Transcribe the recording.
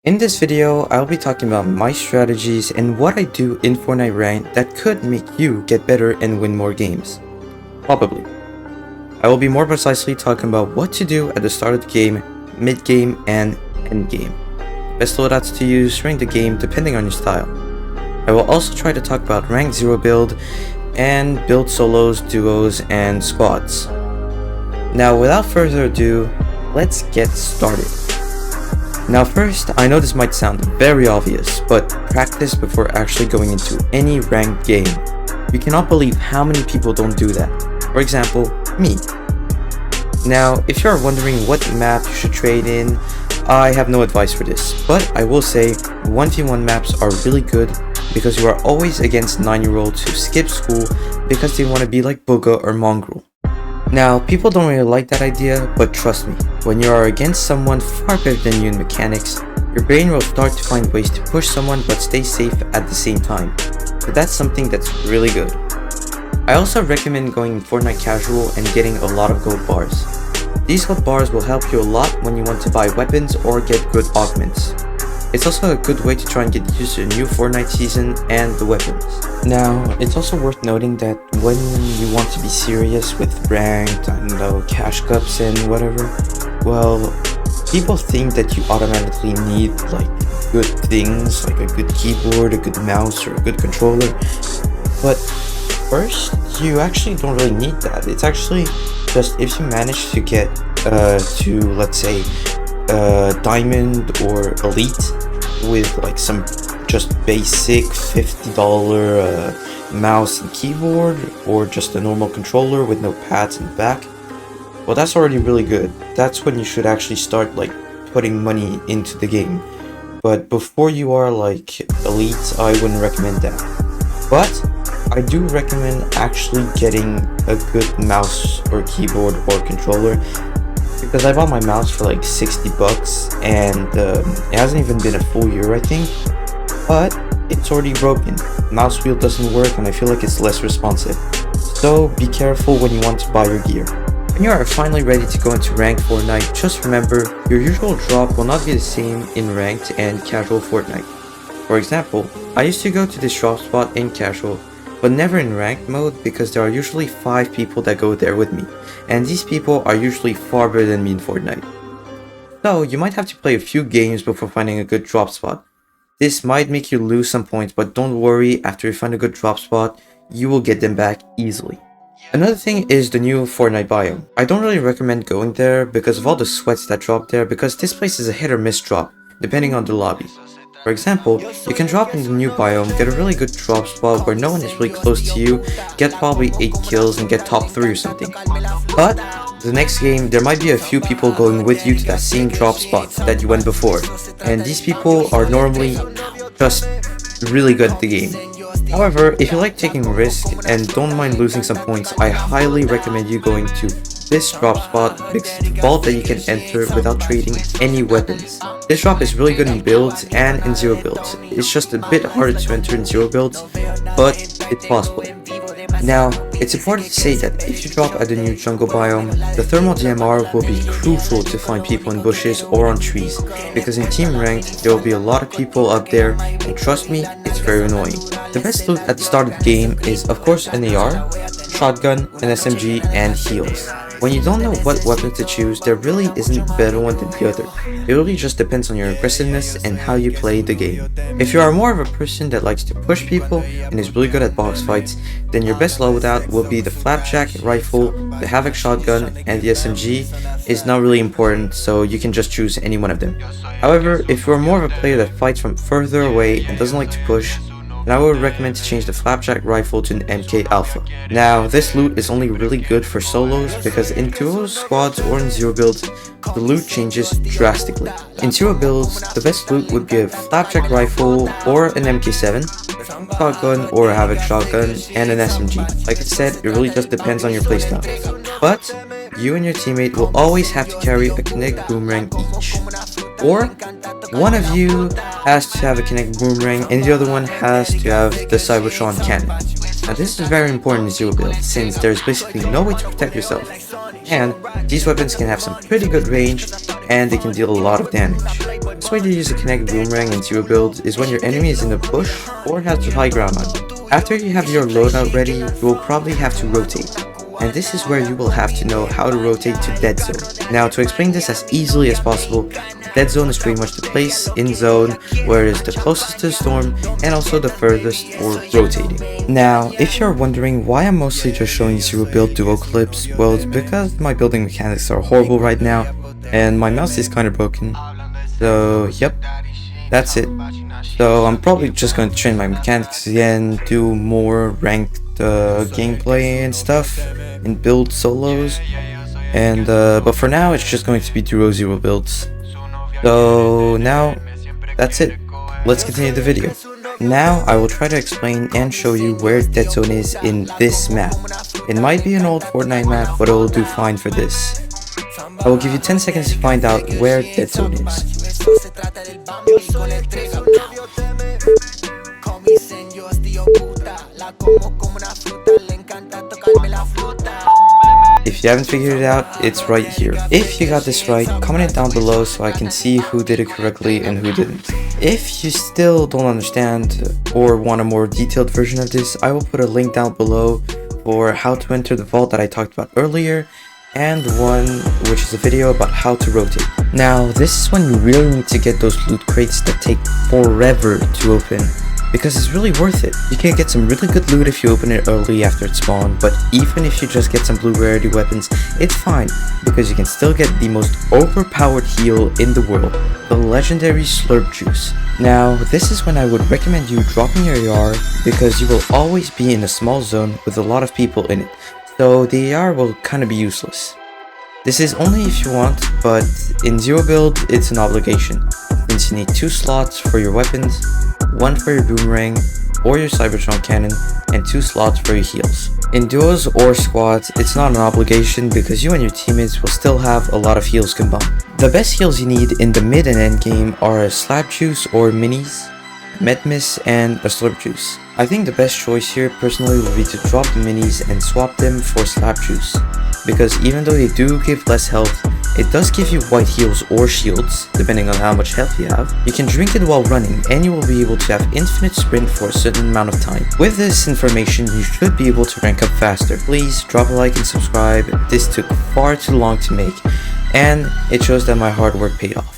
In this video, I'll be talking about my strategies and what I do in Fortnite Ranked that could make you get better and win more games. Probably. I will be more precisely talking about what to do at the start of the game, mid-game, and end-game. Best loadouts to use during the game depending on your style. I will also try to talk about Rank 0 build and build solos, duos, and squads. Now without further ado, let's get started. Now first, I know this might sound very obvious, but practice before actually going into any ranked game. You cannot believe how many people don't do that. For example, me. Now, if you are wondering what map you should trade in, I have no advice for this, but I will say 1v1 maps are really good because you are always against 9-year-olds who skip school because they want to be like Booga or Mongrel. Now, people don't really like that idea, but trust me, when you are against someone far better than you in mechanics, your brain will start to find ways to push someone but stay safe at the same time. So that's something that's really good. I also recommend going Fortnite casual and getting a lot of gold bars. These gold bars will help you a lot when you want to buy weapons or get good augments. It's also a good way to try and get used to the new Fortnite season and the weapons. Now, it's also worth noting that when you want to be serious with ranked, I don't know, cash cups and whatever, well, people think that you automatically need like good things, like a good keyboard, a good mouse, or a good controller. But first, you actually don't really need that. It's actually just if you manage to get to, let's say, diamond or elite with like some just basic $50 mouse and keyboard, or just a normal controller with no pads in the back, well, that's already really good. That's when you should actually start like putting money into the game. But before you are like elite, I wouldn't recommend that. But I do recommend actually getting a good mouse or keyboard or controller, because I bought my mouse for like 60 bucks and it hasn't even been a full year, I think, but it's already broken. Mouse wheel doesn't work and I feel like it's less responsive. So be careful when you want to buy your gear. When you are finally ready to go into ranked Fortnite, just remember your usual drop will not be the same in ranked and casual Fortnite. For example, I used to go to this drop spot in casual, but never in ranked mode because there are usually 5 people that go there with me, and these people are usually far better than me in Fortnite. So you might have to play a few games before finding a good drop spot. This might make you lose some points, but don't worry, after you find a good drop spot, you will get them back easily. Another thing is the new Fortnite biome. I don't really recommend going there because of all the sweats that drop there, because this place is a hit or miss drop, depending on the lobby. For example, you can drop in the new biome, get a really good drop spot where no one is really close to you, get probably 8 kills and get top 3 or something. But the next game, there might be a few people going with you to that same drop spot that you went before, and these people are normally just really good at the game. However, if you like taking risks and don't mind losing some points, I highly recommend you going to this drop spot because it's a vault that you can enter without trading any weapons. This drop is really good in builds and in zero builds. It's just a bit harder to enter in zero builds, but it's possible. Now, it's important to say that if you drop at the new jungle biome, the thermal DMR will be crucial to find people in bushes or on trees, because in team ranked there will be a lot of people up there, and trust me, it's very annoying. The best loot at the start of the game is of course an AR, shotgun, an SMG, and heals. When you don't know what weapon to choose, there really isn't a better one than the other. It really just depends on your aggressiveness and how you play the game. If you are more of a person that likes to push people and is really good at box fights, then your best loadout will be the flapjack rifle, the havoc shotgun, and the SMG is not really important, so you can just choose any one of them. However, if you are more of a player that fights from further away and doesn't like to push, and I would recommend to change the flapjack rifle to an MK Alpha. Now, this loot is only really good for solos because in duos, squads, or in zero builds, the loot changes drastically. In zero builds, the best loot would be a flapjack rifle or an MK7, shotgun or a havoc shotgun, and an SMG. Like I said, it really just depends on your playstyle. But you and your teammate will always have to carry a kinetic boomerang each. Or one of you has to have a kinetic boomerang and the other one has to have the Cybertron cannon. Now this is very important in zero build, since there's basically no way to protect yourself, and these weapons can have some pretty good range and they can deal a lot of damage. best way to use a kinetic boomerang in zero build is when your enemy is in a bush or has the high ground on you. After you have your loadout ready, you will probably have to rotate. And this is where you will have to know how to rotate to dead zone. Now, to explain this as easily as possible, dead zone is pretty much the place in zone where it is the closest to the storm and also the furthest for rotating. Now, if you're wondering why I'm mostly just showing zero build duo clips, well, it's because my building mechanics are horrible right now and my mouse is kind of broken. So, yep, that's it. So I'm probably just going to train my mechanics again, do more ranked gameplay and stuff, and build solos. And but for now, it's just going to be duo zero builds. So now, that's it. Let's continue the video. Now I will try to explain and show you where dead zone is in this map. It might be an old Fortnite map, but it will do fine for this. I will give you 10 seconds to find out where dead zone is. If you haven't figured it out, it's right here. If you got this right, comment it down below so I can see who did it correctly and who didn't. If you still don't understand or want a more detailed version of this, I will put a link down below for how to enter the vault that I talked about earlier, and one which is a video about how to rotate. Now, this is when you really need to get those loot crates that take forever to open, because it's really worth it. You can get some really good loot if you open it early after it spawned, but even if you just get some blue rarity weapons, it's fine, because you can still get the most overpowered heal in the world, the legendary slurp juice. Now, this is when I would recommend you dropping your AR, because you will always be in a small zone with a lot of people in it, so the AR will kind of be useless. This is only if you want, but in zero build, it's an obligation, since you need 2 slots for your weapons, 1 for your boomerang or your cybertron cannon, and 2 slots for your heals. In duos or squads, it's not an obligation because you and your teammates will still have a lot of heals combined. The best heals you need in the mid and end game are a slap juice or minis, Medmis, and a slurp juice. I think the best choice here personally would be to drop the minis and swap them for slap juice, because even though they do give less health, it does give you white heals or shields, depending on how much health you have. You can drink it while running and you will be able to have infinite sprint for a certain amount of time. With this information, you should be able to rank up faster. Please drop a like and subscribe. This took far too long to make, and it shows that my hard work paid off.